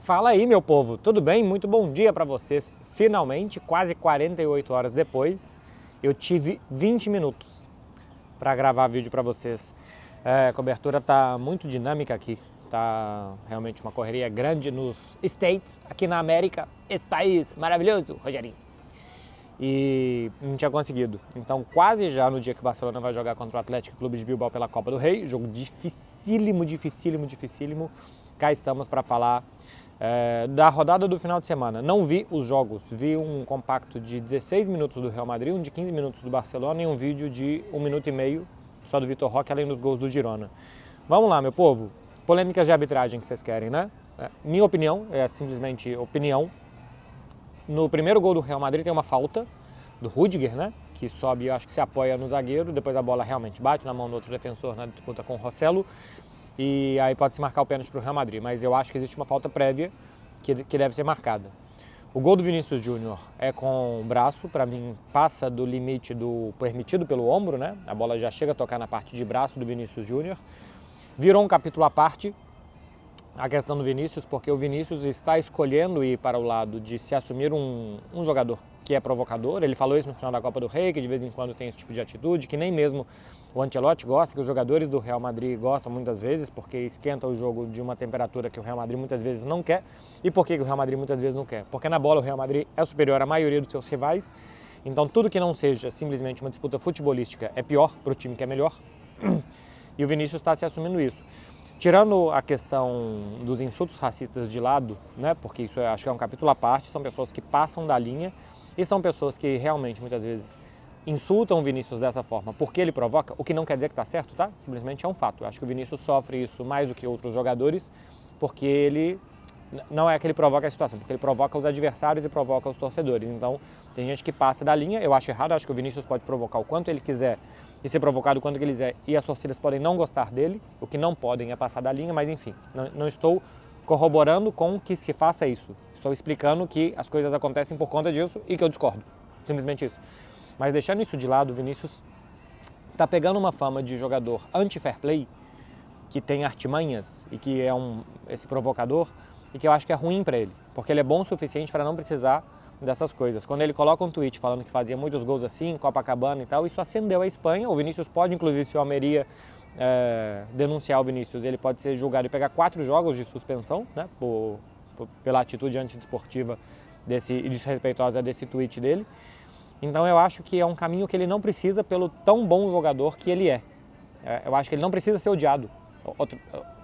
Fala aí, meu povo, tudo bem? Muito bom dia para vocês. Finalmente, quase 48 horas depois, eu tive 20 minutos para gravar vídeo para vocês. A cobertura tá muito dinâmica aqui, tá realmente uma correria grande nos States, aqui na América, esse país maravilhoso, Rogerinho. E não tinha conseguido. Então, quase já no dia que o Barcelona vai jogar contra o Atlético Clube de Bilbao pela Copa do Rei, jogo dificílimo, cá estamos para falar da rodada do final de semana. Não vi os jogos, vi um compacto de 16 minutos do Real Madrid, um de 15 minutos do Barcelona e um vídeo de 1 minuto e meio só do Vitor Roque, além dos gols do Girona. Vamos lá, meu povo, polêmicas de arbitragem que vocês querem, né? Minha opinião, é simplesmente opinião. No primeiro gol do Real Madrid tem uma falta do Rüdiger, né? Que sobe, acho que se apoia no zagueiro, depois a bola realmente bate na mão do outro defensor na disputa com o Rossello. E aí pode-se marcar o pênalti para o Real Madrid, mas eu acho que existe uma falta prévia que deve ser marcada. O gol do Vinícius Júnior é com o braço, para mim passa do limite do permitido pelo ombro, né? A bola já chega a tocar na parte de braço do Vinícius Júnior. Virou um capítulo à parte a questão do Vinícius, porque o Vinícius está escolhendo ir para o lado de se assumir um jogador que é provocador. Ele falou isso no final da Copa do Rei, que de vez em quando tem esse tipo de atitude, que nem mesmo o Ancelotti gosta, que os jogadores do Real Madrid gostam muitas vezes, porque esquenta o jogo de uma temperatura que o Real Madrid muitas vezes não quer. E por que o Real Madrid muitas vezes não quer? Porque na bola o Real Madrid é superior à maioria dos seus rivais, então tudo que não seja simplesmente uma disputa futebolística é pior para o time que é melhor, e o Vinícius está se assumindo isso. Tirando a questão dos insultos racistas de lado, né, porque isso acho que é um capítulo à parte, são pessoas que passam da linha e são pessoas que realmente muitas vezes insultam o Vinícius dessa forma porque ele provoca, o que não quer dizer que está certo, tá? Simplesmente é um fato. Eu acho que o Vinícius sofre isso mais do que outros jogadores porque ele não é que ele provoca a situação, porque ele provoca os adversários e provoca os torcedores. Então tem gente que passa da linha, eu acho errado, acho que o Vinícius pode provocar o quanto ele quiser e ser provocado quando ele quiser, e as torcidas podem não gostar dele, o que não podem é passar da linha, mas enfim, não estou corroborando com que se faça isso. Estou explicando que as coisas acontecem por conta disso e que eu discordo, simplesmente isso. Mas deixando isso de lado, o Vinícius está pegando uma fama de jogador anti-fair play, que tem artimanhas e que é esse provocador, e que eu acho que é ruim para ele, porque ele é bom o suficiente para não precisar dessas coisas. Quando ele coloca um tweet falando que fazia muitos gols assim, Copacabana e tal, isso acendeu a Espanha. O Vinícius pode, inclusive, se o Almeria denunciar o Vinícius, ele pode ser julgado e pegar 4 jogos de suspensão, né, pela atitude antidesportiva e desrespeitosa desse tweet dele. Então eu acho que é um caminho que ele não precisa pelo tão bom jogador que ele é. Eu acho que ele não precisa ser odiado.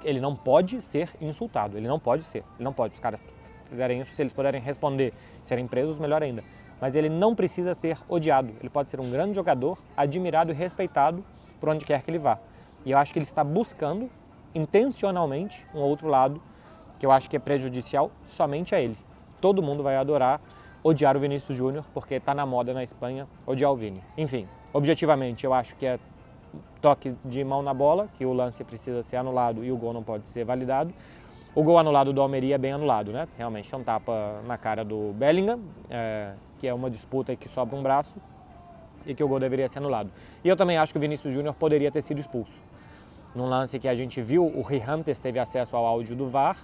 Ele não pode ser insultado, ele não pode. Os caras que fizerem isso, se eles puderem responder, serem presos, melhor ainda. Mas ele não precisa ser odiado, ele pode ser um grande jogador, admirado e respeitado por onde quer que ele vá. E eu acho que ele está buscando, intencionalmente, um outro lado, que eu acho que é prejudicial somente a ele. Todo mundo vai adorar odiar o Vinícius Júnior, porque está na moda na Espanha odiar o Vini. Enfim, objetivamente, eu acho que é toque de mão na bola, que o lance precisa ser anulado e o gol não pode ser validado. O gol anulado do Almeria é bem anulado, né? Realmente é um tapa na cara do Bellingham, que é uma disputa que sobra um braço e que o gol deveria ser anulado. E eu também acho que o Vinícius Júnior poderia ter sido expulso. Num lance que a gente viu, o Rihantes teve acesso ao áudio do VAR.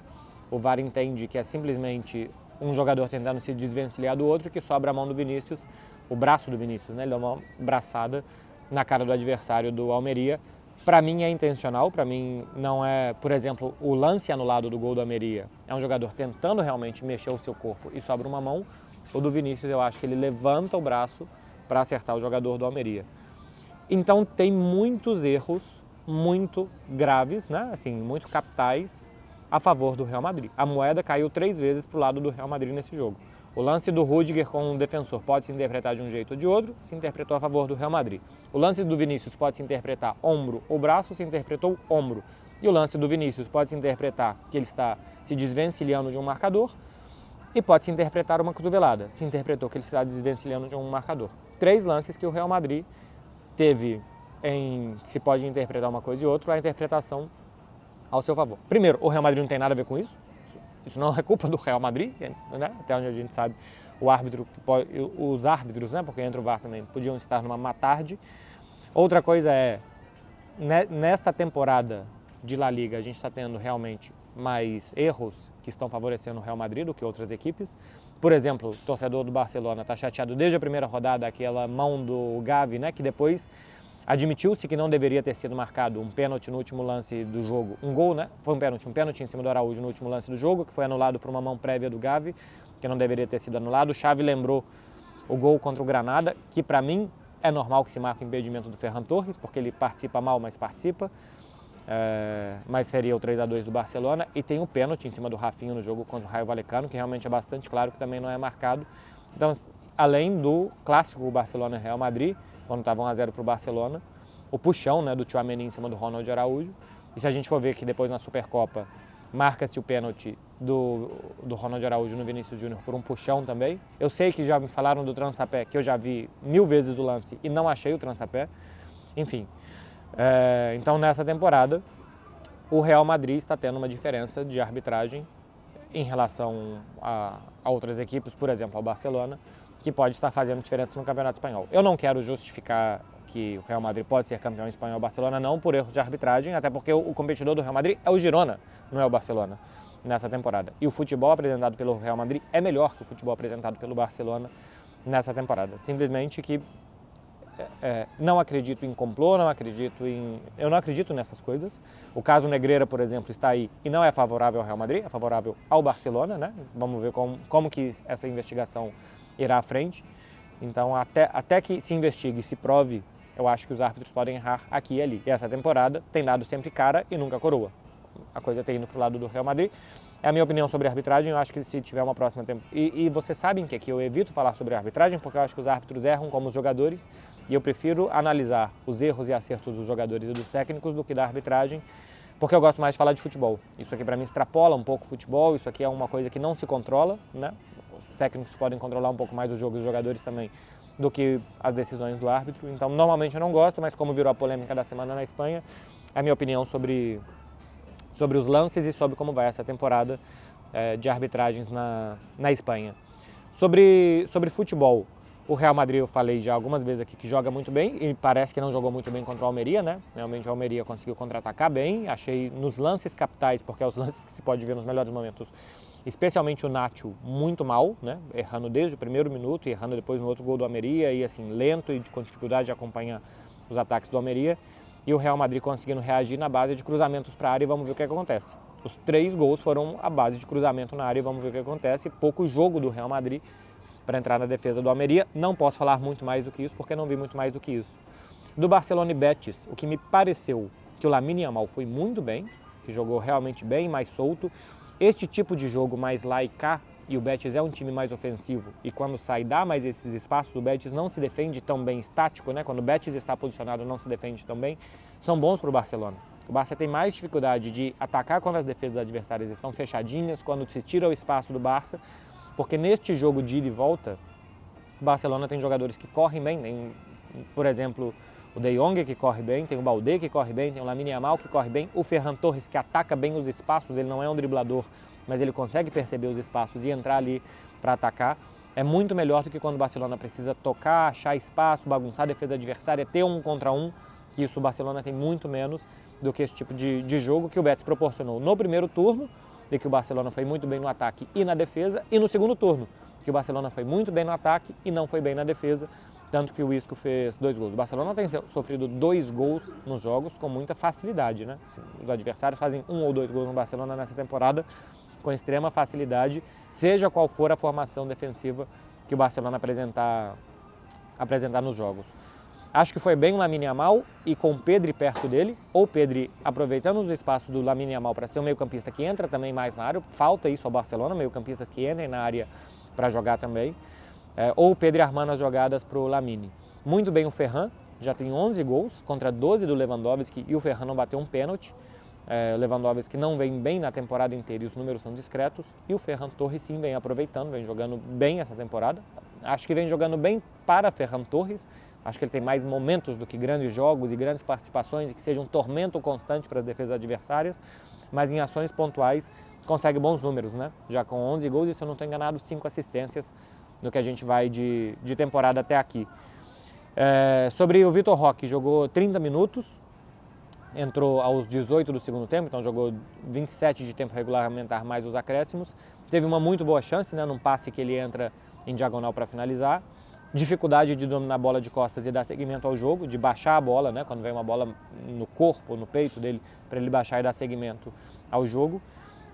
O VAR entende que é simplesmente um jogador tentando se desvencilhar do outro, que sobra a mão do Vinícius, o braço do Vinícius, né? Ele dá uma braçada na cara do adversário do Almeria. Para mim é intencional, para mim não é, por exemplo, o lance anulado do gol do Almeria é um jogador tentando realmente mexer o seu corpo e sobra uma mão. O do Vinícius eu acho que ele levanta o braço para acertar o jogador do Almeria. Então tem muitos erros muito graves, né? Assim, muito capitais a favor do Real Madrid. A moeda caiu 3 vezes para o lado do Real Madrid nesse jogo. O lance do Rüdiger com o defensor pode se interpretar de um jeito ou de outro, se interpretou a favor do Real Madrid. O lance do Vinícius pode se interpretar ombro ou braço, se interpretou ombro. E o lance do Vinícius pode se interpretar que ele está se desvencilhando de um marcador e pode se interpretar uma cotovelada. Se interpretou que ele está desvencilhando de um marcador. 3 lances que o Real Madrid teve se pode interpretar uma coisa e outra, a interpretação ao seu favor. Primeiro, o Real Madrid não tem nada a ver com isso. Isso não é culpa do Real Madrid, né? Até onde a gente sabe, os árbitros, né? Porque entra o VAR também, podiam estar numa má tarde. Outra coisa é, nesta temporada de La Liga, a gente está tendo realmente mais erros que estão favorecendo o Real Madrid do que outras equipes. Por exemplo, o torcedor do Barcelona está chateado desde a primeira rodada, aquela mão do Gavi, né, que depois admitiu-se que não deveria ter sido marcado um pênalti no último lance do jogo, um gol, né? Foi um pênalti em cima do Araújo no último lance do jogo, que foi anulado por uma mão prévia do Gavi, que não deveria ter sido anulado. O Xavi lembrou o gol contra o Granada, que para mim é normal que se marque o impedimento do Ferran Torres, porque ele participa mal, mas participa. Mas seria o 3-2 do Barcelona. E tem o pênalti em cima do Rafinha no jogo contra o Rayo Vallecano, que realmente é bastante claro que também não é marcado. Então, além do clássico Barcelona e Real Madrid, quando estava 1-0 para o Barcelona, o puxão, né, do Tchouaméni em cima do Ronald Araújo. E se a gente for ver que depois na Supercopa marca-se o pênalti do Ronald Araújo no Vinícius Júnior por um puxão também. Eu sei que já me falaram do trançapé, que eu já vi 1000 vezes o lance e não achei o trançapé. Enfim, então nessa temporada o Real Madrid está tendo uma diferença de arbitragem em relação a outras equipes, por exemplo, ao Barcelona, que pode estar fazendo diferença no Campeonato Espanhol. Eu não quero justificar que o Real Madrid pode ser campeão espanhol, Barcelona não, por erros de arbitragem, até porque o competidor do Real Madrid é o Girona, não é o Barcelona, nessa temporada. E o futebol apresentado pelo Real Madrid é melhor que o futebol apresentado pelo Barcelona nessa temporada. Simplesmente que não acredito em complô, eu não acredito nessas coisas. O caso Negreira, por exemplo, está aí e não é favorável ao Real Madrid, é favorável ao Barcelona, né? Vamos ver como que essa investigação irá à frente. Então, até que se investigue e se prove, eu acho que os árbitros podem errar aqui e ali. E essa temporada tem dado sempre cara e nunca coroa. A coisa tem ido para o lado do Real Madrid. É a minha opinião sobre a arbitragem. Eu acho que se tiver uma próxima temporada... E vocês sabem que aqui eu evito falar sobre a arbitragem, porque eu acho que os árbitros erram como os jogadores, e eu prefiro analisar os erros e acertos dos jogadores e dos técnicos do que da arbitragem, porque eu gosto mais de falar de futebol. Isso aqui para mim extrapola um pouco o futebol, isso aqui é uma coisa que não se controla, né? Os técnicos podem controlar um pouco mais o jogo e os jogadores também do que as decisões do árbitro. Então, normalmente eu não gosto, mas como virou a polêmica da semana na Espanha, é a minha opinião sobre os lances e sobre como vai essa temporada de arbitragens na Espanha. Sobre futebol, o Real Madrid eu falei já algumas vezes aqui que joga muito bem e parece que não jogou muito bem contra o Almeria, né? Realmente o Almeria conseguiu contra-atacar bem, achei nos lances capitais, porque é os lances que se pode ver nos melhores momentos, especialmente o Nacho muito mal, né? Errando desde o primeiro minuto e errando depois no outro gol do Almeria e assim lento e com dificuldade de acompanhar os ataques do Almeria. E o Real Madrid conseguindo reagir na base de cruzamentos para a área e vamos ver o que acontece. Os 3 gols foram a base de cruzamento na área e vamos ver o que acontece. Pouco jogo do Real Madrid para entrar na defesa do Almeria. Não posso falar muito mais do que isso porque não vi muito mais do que isso. Do Barcelona e Betis, o que me pareceu que o Lamine Yamal foi muito bem, que jogou realmente bem, mais solto. Este tipo de jogo mais lá e cá, e o Betis é um time mais ofensivo, e quando sai dá mais esses espaços, o Betis não se defende tão bem estático, né? Quando o Betis está posicionado não se defende tão bem, são bons para o Barcelona. O Barça tem mais dificuldade de atacar quando as defesas adversárias estão fechadinhas, quando se tira o espaço do Barça, porque neste jogo de ida e volta, o Barcelona tem jogadores que correm bem, tem, por exemplo, o De Jong que corre bem, tem o Baldé que corre bem, tem o Lamine Yamal que corre bem, o Ferran Torres que ataca bem os espaços, ele não é um driblador, mas ele consegue perceber os espaços e entrar ali para atacar. É muito melhor do que quando o Barcelona precisa tocar, achar espaço, bagunçar a defesa adversária, ter 1 contra 1, que isso o Barcelona tem muito menos do que esse tipo de jogo que o Betis proporcionou no primeiro turno, de que o Barcelona foi muito bem no ataque e na defesa, e no segundo turno, que o Barcelona foi muito bem no ataque e não foi bem na defesa, tanto que o Isco fez 2 gols. O Barcelona tem sofrido 2 gols nos jogos com muita facilidade, né? Os adversários fazem 1 ou 2 gols no Barcelona nessa temporada com extrema facilidade, seja qual for a formação defensiva que o Barcelona apresentar nos jogos. Acho que foi bem o Lamine Yamal e com o Pedri perto dele, ou o Pedri aproveitando os espaços do Lamine Yamal para ser um meio-campista que entra também mais na área, falta isso ao Barcelona, meio-campistas que entrem na área para jogar também, ou o Pedri armando as jogadas para o Lamine. Muito bem o Ferran, já tem 11 gols contra 12 do Lewandowski e o Ferran não bateu um pênalti. O Lewandowski não vem bem na temporada inteira e os números são discretos, e o Ferran Torres sim vem aproveitando, vem jogando bem essa temporada. Acho que vem jogando bem para Ferran Torres, acho que ele tem mais momentos do que grandes jogos e grandes participações e que seja um tormento constante para as defesas adversárias, mas em ações pontuais consegue bons números, né? Já com 11 gols e, se eu não estou enganado, 5 assistências no que a gente vai de temporada até aqui. Sobre o Vitor Roque, jogou 30 minutos, entrou aos 18 do segundo tempo, então jogou 27 de tempo regulamentar mais os acréscimos. Teve uma muito boa chance, né, num passe que ele entra em diagonal para finalizar. Dificuldade de dominar a bola de costas e dar seguimento ao jogo, de baixar a bola, né, quando vem uma bola no corpo, no peito dele, para ele baixar e dar seguimento ao jogo.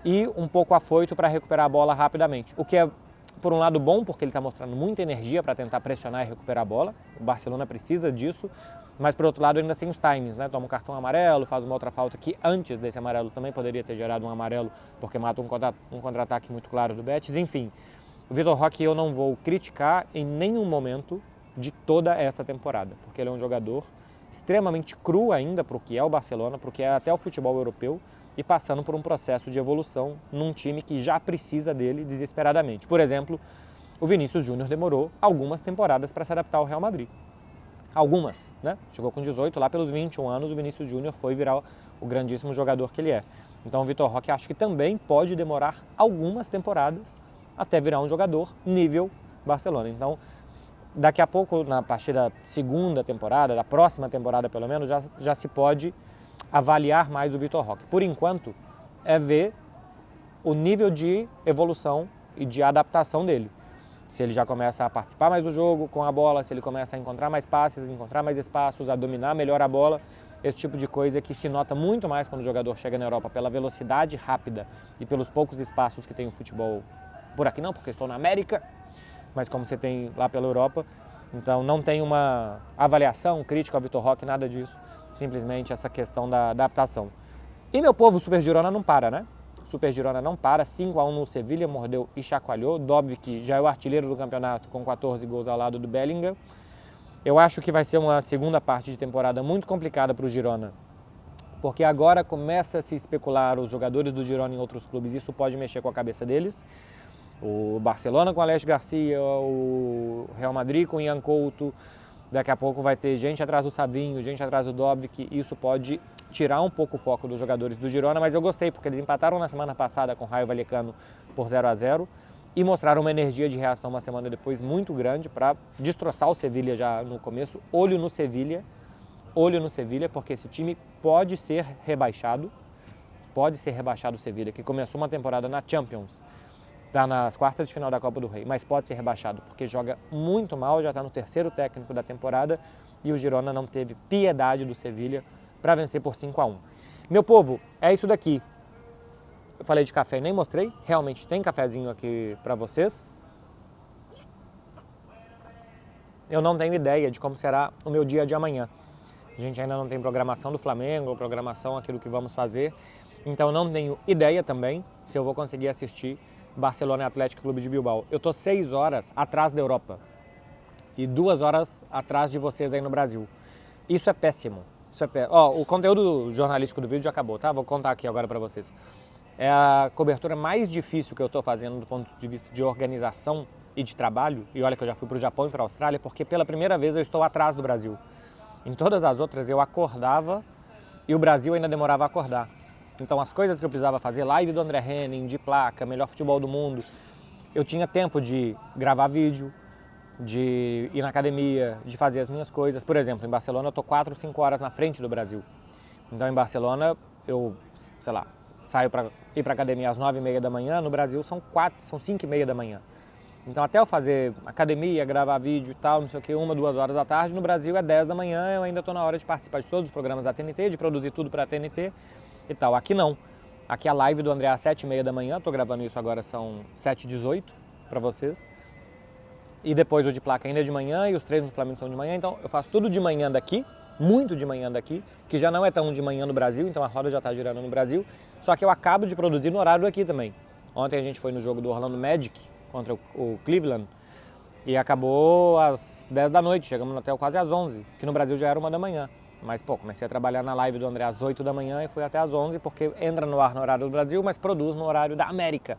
E um pouco afoito para recuperar a bola rapidamente, o que é, por um lado, bom, porque ele está mostrando muita energia para tentar pressionar e recuperar a bola. O Barcelona precisa disso, mas, por outro lado, ainda sem os times, né? Toma um cartão amarelo, faz uma outra falta que antes desse amarelo também poderia ter gerado um amarelo, porque mata um contra-ataque muito claro do Betis. Enfim, o Vitor Roque eu não vou criticar em nenhum momento de toda esta temporada, porque ele é um jogador extremamente cru ainda para o que é o Barcelona, para o que é até o futebol europeu, e passando por um processo de evolução num time que já precisa dele desesperadamente. Por exemplo, o Vinícius Júnior demorou algumas temporadas para se adaptar ao Real Madrid. Algumas, né? Chegou com 18, lá pelos 21 anos o Vinícius Júnior foi virar o grandíssimo jogador que ele é. Então o Vitor Roque acho que também pode demorar algumas temporadas até virar um jogador nível Barcelona. Então, daqui a pouco, a partir da segunda temporada, da próxima temporada pelo menos, já se pode avaliar mais o Vitor Roque. Por enquanto, é ver o nível de evolução e de adaptação dele. Se ele já começa a participar mais do jogo com a bola, se ele começa a encontrar mais passes, encontrar mais espaços, a dominar melhor a bola, esse tipo de coisa que se nota muito mais quando o jogador chega na Europa pela velocidade rápida e pelos poucos espaços que tem o futebol por aqui não, porque estou na América, mas como você tem lá pela Europa. Então não tem uma avaliação crítica ao Vitor Roque, nada disso. Simplesmente essa questão da adaptação. E meu povo, o Super Girona não para, né? O Super Girona não para, 5-1 no Sevilha, mordeu e chacoalhou. Dovbyk já é o artilheiro do campeonato com 14 gols ao lado do Bellingham. Eu acho que vai ser uma segunda parte de temporada muito complicada para o Girona, porque agora começa a se especular os jogadores do Girona em outros clubes, isso pode mexer com a cabeça deles. O Barcelona com o Alex Garcia, o Real Madrid com o Ian Couto, daqui a pouco vai ter gente atrás do Savinho, gente atrás do Dovbyk, isso pode tirar um pouco o foco dos jogadores do Girona, mas eu gostei, porque eles empataram na semana passada com o Rayo Vallecano por 0-0 e mostraram uma energia de reação uma semana depois muito grande para destroçar o Sevilha já no começo. Olho no Sevilha, porque esse time pode ser rebaixado o Sevilha, que começou uma temporada na Champions, está nas quartas de final da Copa do Rei, mas pode ser rebaixado porque joga muito mal, já está no terceiro técnico da temporada e o Girona não teve piedade do Sevilha para vencer por 5-1. Meu povo, é isso daqui. Eu falei de café e nem mostrei, realmente tem cafezinho aqui para vocês. Eu não tenho ideia de como será o meu dia de amanhã. A gente ainda não tem programação do Flamengo, programação, aquilo que vamos fazer. Então não tenho ideia também se eu vou conseguir assistir Barcelona e Atlético Clube de Bilbao. Eu estou 6 horas atrás da Europa e 2 horas atrás de vocês aí no Brasil. Isso é péssimo. O conteúdo jornalístico do vídeo já acabou, tá? Vou contar aqui agora para vocês. É a cobertura mais difícil que eu estou fazendo do ponto de vista de organização e de trabalho. E olha que eu já fui para o Japão e para a Austrália, porque pela primeira vez eu estou atrás do Brasil. Em todas as outras eu acordava e o Brasil ainda demorava a acordar. Então as coisas que eu precisava fazer, live do André Henning, de placa, melhor futebol do mundo, eu tinha tempo de gravar vídeo, de ir na academia, de fazer as minhas coisas. Por exemplo, em Barcelona eu estou 4, 5 horas na frente do Brasil. Então em Barcelona eu, saio para ir para a academia às 9h30 da manhã, no Brasil são 5h30 da manhã. Então até eu fazer academia, gravar vídeo e tal, não sei o que, 1, 2 horas da tarde, no Brasil é 10 da manhã, eu ainda estou na hora de participar de todos os programas da TNT, de produzir tudo para a TNT e tal. Aqui não. Aqui a live do André às 7h30 da manhã, estou gravando isso agora, são 7h18 para vocês. E depois o de placa ainda é de manhã e os treinos do Flamengo são de manhã, então eu faço tudo de manhã daqui, muito de manhã daqui, que já não é tão de manhã no Brasil, então a roda já está girando no Brasil, só que eu acabo de produzir no horário daqui também. Ontem a gente foi no jogo do Orlando Magic contra o Cleveland e acabou às 10 da noite, chegamos no hotel quase às 11, que no Brasil já era 1 da manhã. Mas, comecei a trabalhar na live do André às 8 da manhã e fui até às 11, porque entra no ar no horário do Brasil, mas produz no horário da América.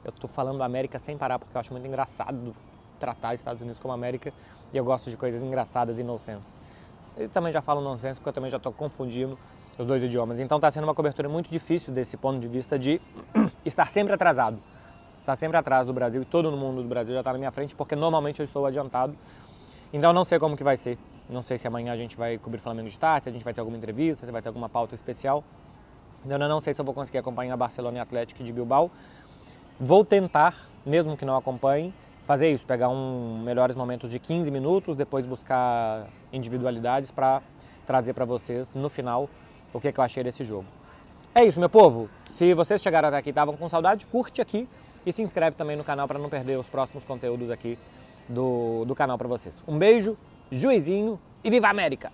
Eu tô falando América sem parar, porque eu acho muito engraçado tratar os Estados Unidos como América e eu gosto de coisas engraçadas e nonsense. Eu também já falo nonsense, porque eu também já estou confundindo os dois idiomas. Então está sendo uma cobertura muito difícil desse ponto de vista de estar sempre atrasado. Estar sempre atrás do Brasil e todo mundo do Brasil já está na minha frente, porque normalmente eu estou adiantado. Então eu não sei como que vai ser Não sei se amanhã a gente vai cobrir Flamengo de tarde, se a gente vai ter alguma entrevista, se vai ter alguma pauta especial. Eu ainda não sei se eu vou conseguir acompanhar Barcelona e Atlético de Bilbao. Vou tentar, mesmo que não acompanhe, fazer isso, pegar melhores momentos de 15 minutos, depois buscar individualidades para trazer para vocês no final o que eu achei desse jogo. É isso, meu povo. Se vocês chegaram até aqui e estavam com saudade, curte aqui e se inscreve também no canal para não perder os próximos conteúdos aqui do canal para vocês. Um beijo, juizinho e viva a América!